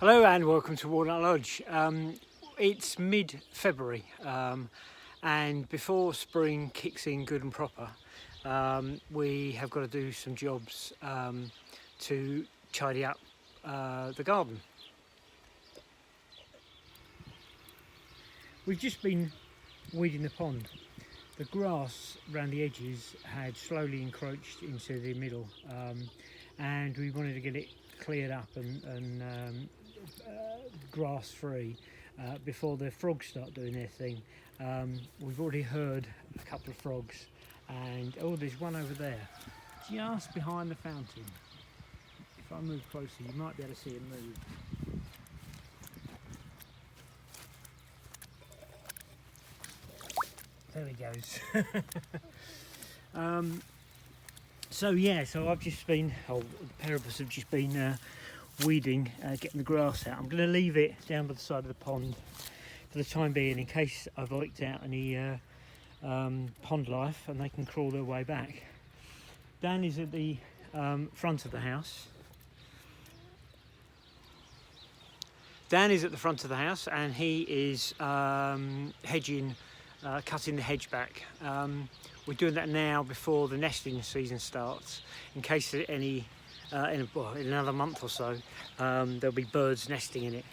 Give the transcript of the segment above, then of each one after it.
Hello and welcome to Walnut Lodge. It's mid-February and before spring kicks in good and proper, we have got to do some jobs to tidy up the garden. We've just been weeding the pond. The grass around the edges had slowly encroached into the middle, and we wanted to get it cleared up and grass free before the frogs start doing their thing. We've already heard a couple of frogs, and oh, there's one over there just behind the fountain. If I move closer you might be able to see him move. There he goes. So I've just been, the pair of us have just been weeding, getting the grass out. I'm going to leave it down by the side of the pond for the time being in case I've leaked out any pond life and they can crawl their way back. Dan is at the front of the house. Dan is at the front of the house and he is hedging, cutting the hedge back. We're doing that now before the nesting season starts, in case any in another month or so there'll be birds nesting in it,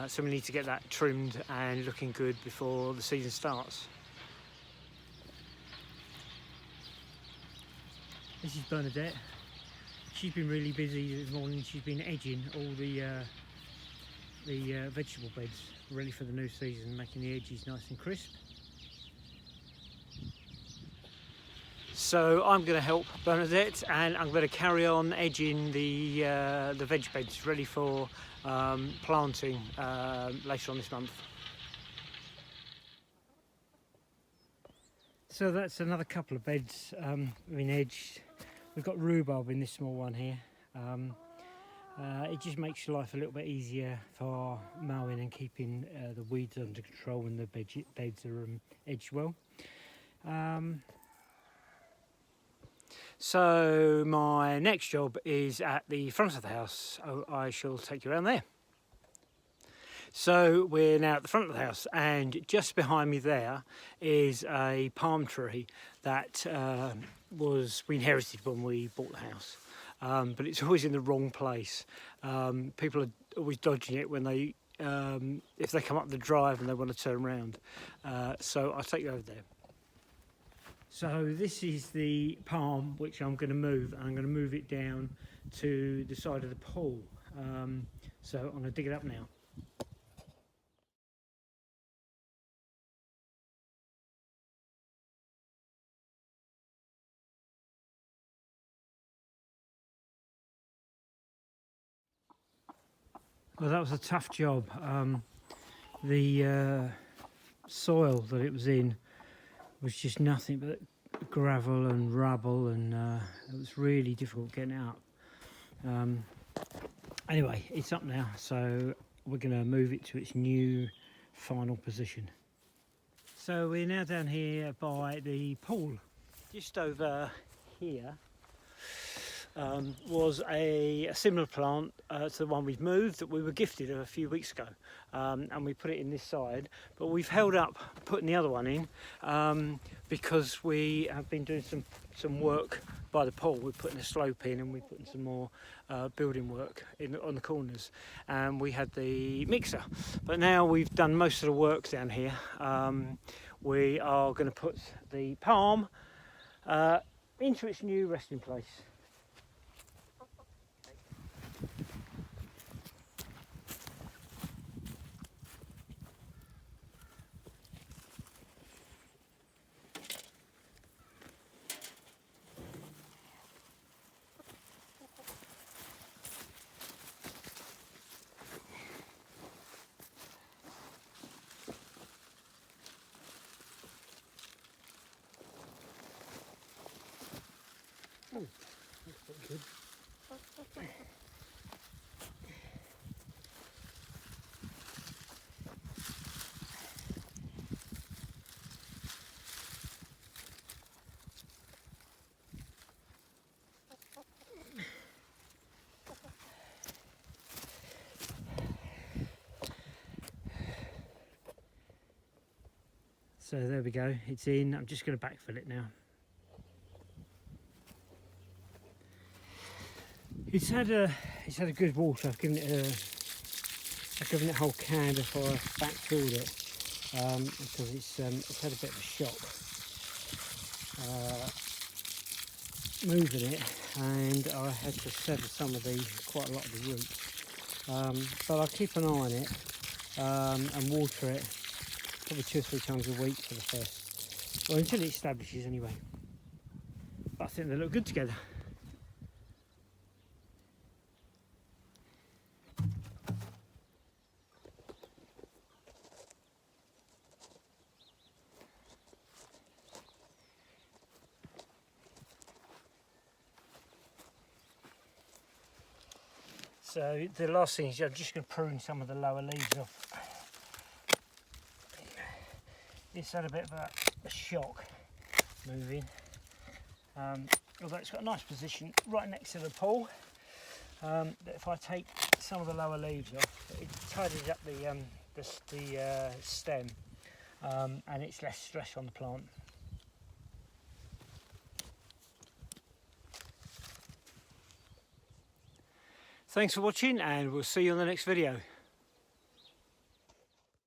so we need to get that trimmed and looking good before the season starts. This is Bernadette. She's been really busy this morning. She's been edging all the vegetable beds ready for the new season, making the edges nice and crisp. So I'm going to help Bernadette and I'm going to carry on edging the veg beds ready for planting later on this month. So that's another couple of beds been edged. We've got rhubarb in this small one here. It just makes life a little bit easier for mowing and keeping the weeds under control when the beds are edged well. So my next job is at the front of the house. I shall take you around there. So we're now at the front of the house, and just behind me there is a palm tree that we inherited when we bought the house, but it's always in the wrong place. People are always dodging it when they if they come up the drive and they want to turn around. So I'll take you over there. So this is the palm which I'm going to move. I'm going to move it down to the side of the pool. So I'm going to dig it up now. Well, that was a tough job. The soil that it was in was just nothing but gravel and rubble, and it was really difficult getting it up. Anyway, it's up now, so we're going to move it to its new final position. So we're now down here by the pool. Just over here was a similar plant to the one we've moved that we were gifted a few weeks ago, and we put it in this side, but we've held up putting the other one in because we have been doing some work by the pool. We're putting a slope in and we're putting some more building work on the corners, and we had the mixer, but now we've done most of the work down here. We are going to put the palm into its new resting place. Oh, that's pretty good. So there we go, it's in. I'm just going to backfill it now. It's had a good water. I've given it a whole can before I backfilled it, because it's had a bit of a shock moving it, and I had to sever quite a lot of the roots. But I'll keep an eye on it and water it probably 2 or 3 times a week for the first, well, until it establishes anyway. But I think they look good together. So the last thing is I'm just going to prune some of the lower leaves off. It's had a bit of a shock moving, although it's got a nice position right next to the pool. That if I take some of the lower leaves off, it tidies up the stem, and it's less stress on the plant. Thanks for watching, and we'll see you on the next video.